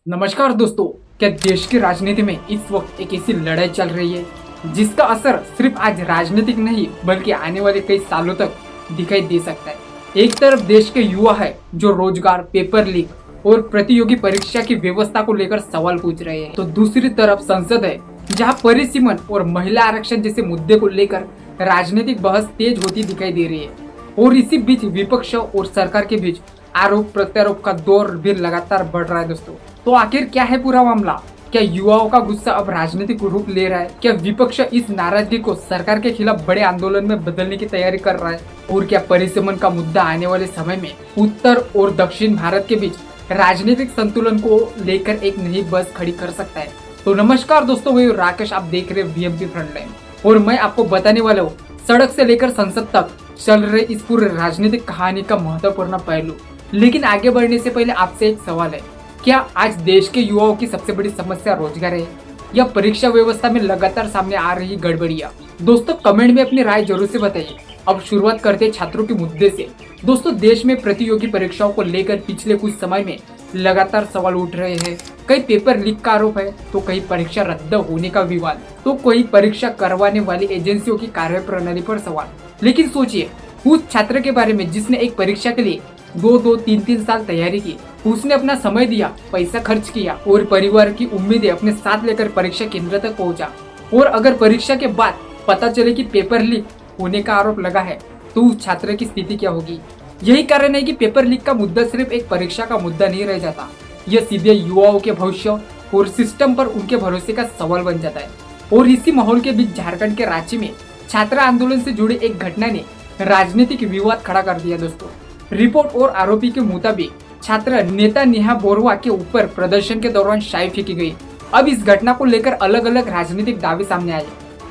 नमस्कार दोस्तों। क्या देश की राजनीति में इस वक्त एक ऐसी लड़ाई चल रही है जिसका असर सिर्फ आज राजनीतिक नहीं बल्कि आने वाले कई सालों तक दिखाई दे सकता है। एक तरफ देश के युवा है जो रोजगार, पेपर लीक और प्रतियोगी परीक्षा की व्यवस्था को लेकर सवाल पूछ रहे हैं, तो दूसरी तरफ संसद है जहां परिसीमन और महिला आरक्षण जैसे मुद्दे को लेकर राजनीतिक बहस तेज होती दिखाई दे रही है। और इसी बीच विपक्ष और सरकार के बीच आरोप प्रत्यारोप का दौर भी लगातार बढ़ रहा है दोस्तों। तो आखिर क्या है पूरा मामला? क्या युवाओं का गुस्सा अब राजनीतिक रूप ले रहा है? क्या विपक्ष इस नाराजगी को सरकार के खिलाफ बड़े आंदोलन में बदलने की तैयारी कर रहा है? और क्या परिसीमन का मुद्दा आने वाले समय में उत्तर और दक्षिण भारत के बीच राजनीतिक संतुलन को लेकर एक नई बहस खड़ी कर सकता है? तो नमस्कार दोस्तों, मैं राकेश, आप देख रहे हैं बीएमपी फ्रंटलाइन और मैं आपको बताने वाला हूँ सड़क से लेकर संसद तक चल रहे इस पूरे राजनीतिक कहानी का महत्वपूर्ण पहलू। लेकिन आगे बढ़ने से पहले आपसे एक सवाल है, क्या आज देश के युवाओं की सबसे बड़ी समस्या रोजगार है या परीक्षा व्यवस्था में लगातार सामने आ रही गड़बड़ियां? दोस्तों कमेंट में अपनी राय जरूर से बताइए। अब शुरुआत करते हैं छात्रों के मुद्दे से। दोस्तों देश में प्रतियोगी परीक्षाओं को लेकर पिछले कुछ समय में लगातार सवाल उठ रहे हैं। कई पेपर लीक का आरोप है तो कई परीक्षा रद्द होने का विवाद, तो कोई परीक्षा करवाने वाली एजेंसियों की कार्यप्रणाली पर सवाल। लेकिन सोचिए, उस छात्र के बारे में जिसने एक परीक्षा के लिए 2-3 साल तैयारी की, उसने अपना समय दिया, पैसा खर्च किया और परिवार की उम्मीदें अपने साथ लेकर परीक्षा केंद्र तक पहुंचा। और अगर परीक्षा के बाद पता चले कि पेपर लीक होने का आरोप लगा है तो उस छात्र की स्थिति क्या होगी? यही कारण है कि पेपर लीक का मुद्दा सिर्फ एक परीक्षा का मुद्दा नहीं रह जाता, यह सीधे युवाओं के भविष्य और सिस्टम पर उनके भरोसे का सवाल बन जाता है। और इसी माहौल के बीच झारखंड के रांची में छात्र आंदोलन से जुड़ी एक घटना ने राजनीतिक विवाद खड़ा कर दिया दोस्तों। रिपोर्ट और आरोपी के मुताबिक छात्र नेता नेहा बोरवा के ऊपर प्रदर्शन के दौरान शाई फेंकी गई। अब इस घटना को लेकर अलग अलग राजनीतिक दावे सामने आए,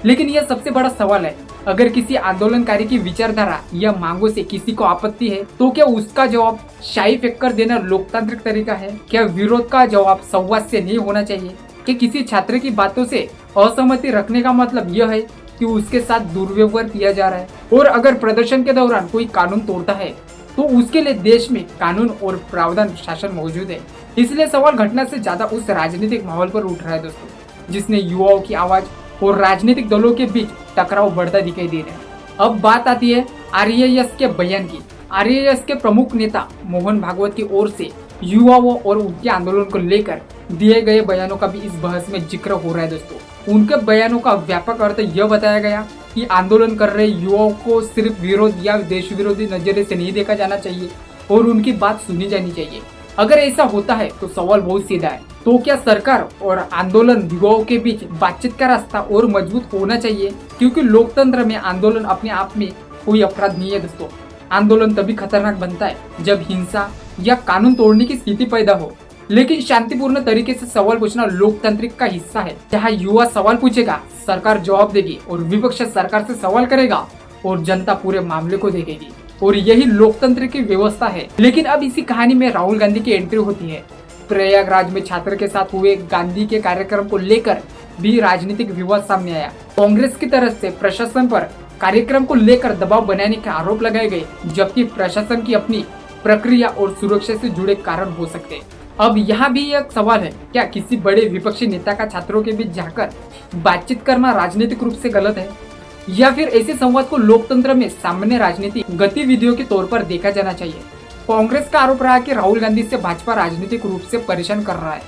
लेकिन यह सबसे बड़ा सवाल है, अगर किसी आंदोलनकारी की विचारधारा या मांगों से किसी को आपत्ति है तो क्या उसका जवाब शाई फेंक कर देना लोकतांत्रिक तरीका है? क्या विरोध का जवाब संवाद से नहीं होना चाहिए? कि किसी छात्र की बातों से असहमति रखने का मतलब यह है कि उसके साथ दुर्व्यवहार किया जा रहा है? और अगर प्रदर्शन के दौरान कोई कानून तोड़ता है तो उसके लिए देश में कानून और प्रावधान शासन मौजूद है। इसलिए सवाल घटना से ज्यादा उस राजनीतिक माहौल पर उठ रहा है दोस्तों, जिसने युवाओं की आवाज और राजनीतिक दलों के बीच टकराव बढ़ता दिखाई दे रहा है। अब बात आती है आरएएस के बयान की। आरएएस के प्रमुख नेता मोहन भागवत की ओर से युवाओं और उनके आंदोलन को लेकर दिए गए बयानों का भी इस बहस में जिक्र हो रहा है दोस्तों। उनके बयानों का व्यापक अर्थ यह बताया गया कि आंदोलन कर रहे युवाओं को सिर्फ विरोध या देश विरोधी नजरिए से नहीं देखा जाना चाहिए और उनकी बात सुनी जानी चाहिए। अगर ऐसा होता है तो सवाल बहुत सीधा है, तो क्या सरकार और आंदोलन युवाओं के बीच बातचीत का रास्ता और मजबूत होना चाहिए? क्योंकि लोकतंत्र में आंदोलन अपने आप में कोई अपराध नहीं है दोस्तों। आंदोलन तभी खतरनाक बनता है जब हिंसा या कानून तोड़ने की स्थिति पैदा हो। लेकिन शांतिपूर्ण तरीके से सवाल पूछना लोकतांत्रिक का हिस्सा है। जहाँ युवा सवाल पूछेगा, सरकार जवाब देगी और विपक्ष सरकार से सवाल करेगा और जनता पूरे मामले को देखेगी। और यही लोकतंत्र की व्यवस्था है। लेकिन अब इसी कहानी में राहुल गांधी की एंट्री होती है। प्रयागराज में छात्र के साथ हुए गांधी के कार्यक्रम को लेकर भी राजनीतिक विवाद सामने आया। कांग्रेस की तरफ से प्रशासन पर कार्यक्रम को लेकर दबाव बनाने के आरोप लगाए गए, जबकि प्रशासन की अपनी प्रक्रिया और सुरक्षा से जुड़े कारण हो सकते हैं। अब यहाँ भी एक सवाल है, क्या किसी बड़े विपक्षी नेता का छात्रों के बीच जाकर बातचीत करना राजनीतिक रूप से गलत है, या फिर ऐसे संवाद को लोकतंत्र में सामान्य राजनीतिक गतिविधियों के तौर पर देखा जाना चाहिए? कांग्रेस का आरोप रहा कि राहुल गांधी से भाजपा राजनीतिक रूप से परेशान कर रहा है।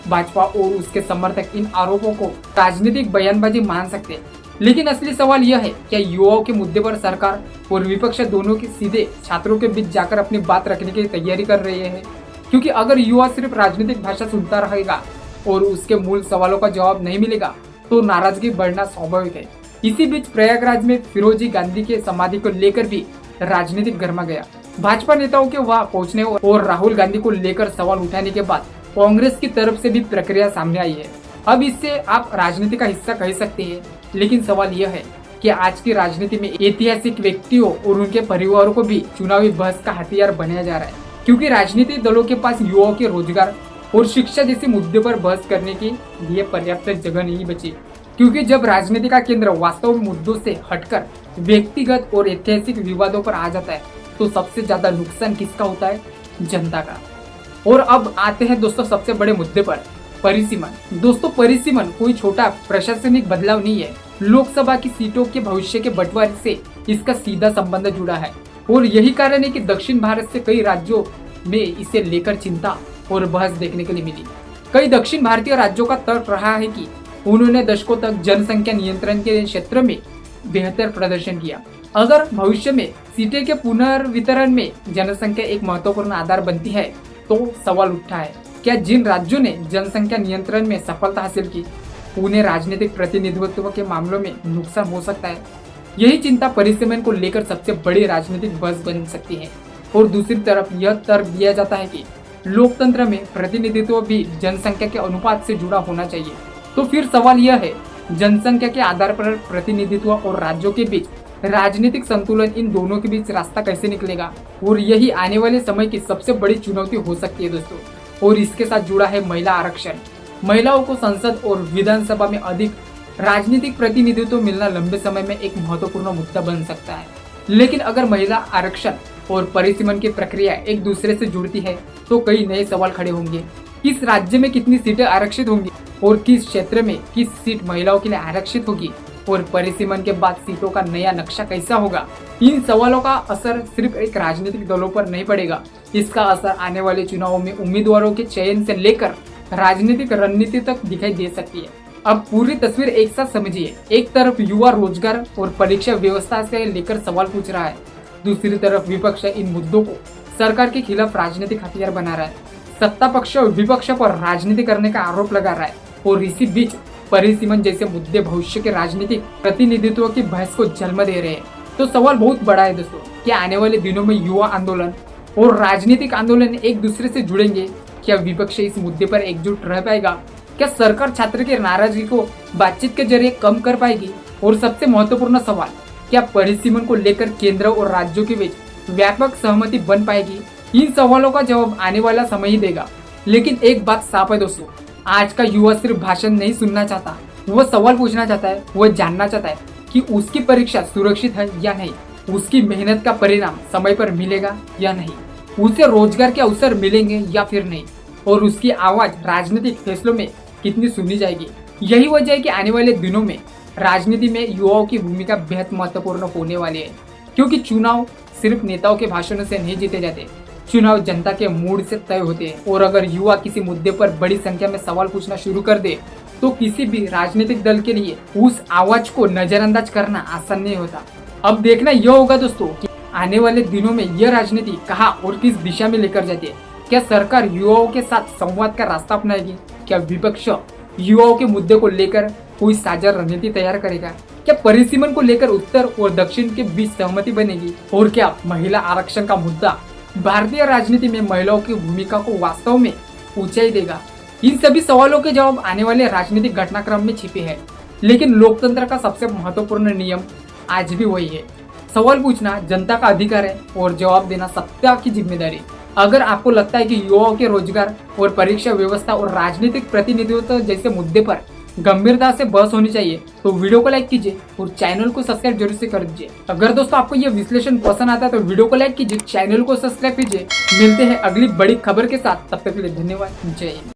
भाजपा और उसके समर्थक इन आरोपों को राजनीतिक बयानबाजी मान सकते हैं, लेकिन असली सवाल यह है, क्या युवाओं के मुद्दे पर सरकार और विपक्ष दोनों के सीधे छात्रों के बीच जाकर अपनी बात रखने की तैयारी कर रहे हैं? क्योंकि अगर युवा सिर्फ राजनीतिक भाषा सुनता रहेगा और उसके मूल सवालों का जवाब नहीं मिलेगा तो नाराजगी बढ़ना स्वाभाविक है। इसी बीच प्रयागराज में फिरोजी गांधी के समाधि को लेकर भी राजनीतिक गर्मा गया। भाजपा नेताओं के वहां पहुंचने और राहुल गांधी को लेकर सवाल उठाने के बाद कांग्रेस की तरफ से भी प्रक्रिया सामने आई है। अब इससे आप राजनीति का हिस्सा कह सकते हैं, लेकिन सवाल यह है कि आज की राजनीति में ऐतिहासिक व्यक्तियों और उनके परिवारों को भी चुनावी बहस का हथियार बनाया जा रहा है, क्योंकि राजनीतिक दलों के पास युवाओं के रोजगार और शिक्षा जैसे मुद्दे पर बहस करने के लिए पर्याप्त जगह नहीं बची। क्योंकि जब राजनीति का केंद्र वास्तव में मुद्दों से हटकर व्यक्तिगत और ऐतिहासिक विवादों पर आ जाता है तो सबसे ज्यादा नुकसान किसका होता है? जनता का। और अब आते हैं दोस्तों सबसे बड़े मुद्दे पर, परिसीमन। दोस्तों परिसीमन कोई छोटा प्रशासनिक बदलाव नहीं है, लोकसभा की सीटों के भविष्य के बंटवारे से इसका सीधा संबंध जुड़ा है। और यही कारण है कि दक्षिण भारत से कई राज्यों में इसे लेकर चिंता और बहस देखने के लिए मिली। कई दक्षिण भारतीय राज्यों का तर्क रहा है कि उन्होंने दशकों तक जनसंख्या नियंत्रण के क्षेत्र में बेहतर प्रदर्शन किया। अगर भविष्य में सीटें के पुनर्वितरण में जनसंख्या एक महत्वपूर्ण आधार बनती है तो सवाल उठा है, क्या जिन राज्यों ने जनसंख्या नियंत्रण में सफलता हासिल की उन्हें राजनीतिक प्रतिनिधित्व के मामलों में नुकसान हो सकता है? यही चिंता परिसीमन को लेकर सबसे बड़ी राजनीतिक बहस बन सकती है। और दूसरी तरफ यह तर्क दिया जाता है कि लोकतंत्र में प्रतिनिधित्व भी जनसंख्या के अनुपात से जुड़ा होना चाहिए। तो फिर सवाल यह है, जनसंख्या के आधार पर प्रतिनिधित्व और राज्यों के बीच राजनीतिक संतुलन, इन दोनों के बीच रास्ता कैसे निकलेगा? और यही आने वाले समय की सबसे बड़ी चुनौती हो सकती है दोस्तों। और इसके साथ जुड़ा है महिला आरक्षण। महिलाओं को संसद और विधानसभा में अधिक राजनीतिक प्रतिनिधित्व मिलना लंबे समय में एक महत्वपूर्ण मुद्दा बन सकता है। लेकिन अगर महिला आरक्षण और परिसीमन की प्रक्रिया एक दूसरे से जुड़ती है तो कई नए सवाल खड़े होंगे। किस राज्य में कितनी सीटें आरक्षित होंगी और किस क्षेत्र में किस सीट महिलाओं के लिए आरक्षित होगी और परिसीमन के बाद सीटों का नया नक्शा कैसा होगा? इन सवालों का असर सिर्फ एक राजनीतिक दलों पर नहीं पड़ेगा, इसका असर आने वाले चुनावों में उम्मीदवारों के चयन से लेकर राजनीतिक रणनीति तक दिखाई दे सकती है। अब पूरी तस्वीर एक साथ समझिए। एक तरफ युवा रोजगार और परीक्षा व्यवस्था से लेकर सवाल पूछ रहा है, दूसरी तरफ विपक्ष इन मुद्दों को सरकार के खिलाफ राजनीतिक हथियार बना रहा है। सत्ता पक्ष विपक्ष पर राजनीति करने का आरोप लगा रहा है और इसी बीच परिसीमन जैसे मुद्दे भविष्य के राजनीतिक प्रतिनिधित्व की बहस को जन्म दे रहे हैं। तो सवाल बहुत बड़ा है दोस्तों, क्या आने वाले दिनों में युवा आंदोलन और राजनीतिक आंदोलन एक दूसरे से जुड़ेंगे? क्या विपक्ष इस मुद्दे पर एकजुट रह पाएगा? क्या सरकार छात्र की नाराजगी को बातचीत के जरिए कम कर पाएगी? और सबसे महत्वपूर्ण सवाल, क्या परिसीमन को लेकर केंद्र और राज्यों के बीच व्यापक सहमति बन पाएगी? इन सवालों का जवाब आने वाला समय ही देगा। लेकिन एक बात साफ है दोस्तों, आज का युवा सिर्फ भाषण नहीं सुनना चाहता, वह सवाल पूछना चाहता है। वह जानना चाहता है कि उसकी परीक्षा सुरक्षित है या नहीं, उसकी मेहनत का परिणाम समय पर मिलेगा या नहीं, उसे रोजगार के अवसर मिलेंगे या फिर नहीं, और उसकी आवाज राजनीतिक फैसलों में कितनी सुनी जाएगी। यही वजह है कि आने वाले दिनों में राजनीति में युवाओं की भूमिका बेहद महत्वपूर्ण होने वाली है, क्योंकि चुनाव सिर्फ नेताओं के भाषणों से नहीं जीते जाते, चुनाव जनता के मूड से तय होते हैं। और अगर युवा किसी मुद्दे पर बड़ी संख्या में सवाल पूछना शुरू कर दे तो किसी भी राजनीतिक दल के लिए उस आवाज को नजरअंदाज करना आसान नहीं होता। अब देखना यह होगा दोस्तों कि आने वाले दिनों में यह राजनीति कहाँ और किस दिशा में लेकर जाती है। क्या सरकार युवाओं के साथ संवाद का रास्ता अपनाएगी? क्या विपक्ष युवाओं के मुद्दे को लेकर कोई साझा रणनीति तैयार करेगा? क्या परिसीमन को लेकर उत्तर और दक्षिण के बीच सहमति बनेगी? और क्या महिला आरक्षण का मुद्दा भारतीय राजनीति में महिलाओं की भूमिका को वास्तव में ऊंचाई देगा? इन सभी सवालों के जवाब आने वाले राजनीतिक घटनाक्रम में छिपे हैं। लेकिन लोकतंत्र का सबसे महत्वपूर्ण नियम आज भी वही है, सवाल पूछना जनता का अधिकार है और जवाब देना सत्ता की जिम्मेदारी। अगर आपको लगता है कि युवाओं के रोजगार और परीक्षा व्यवस्था और राजनीतिक प्रतिनिधित्व जैसे मुद्दे पर गंभीरता से बहस होनी चाहिए तो वीडियो को लाइक कीजिए और चैनल को सब्सक्राइब जरूर से कर दीजिए। अगर दोस्तों आपको ये विश्लेषण पसंद आता है तो वीडियो को लाइक कीजिए, चैनल को सब्सक्राइब कीजिए। मिलते हैं अगली बड़ी खबर के साथ, तब तक के लिए धन्यवाद। जय हिंद।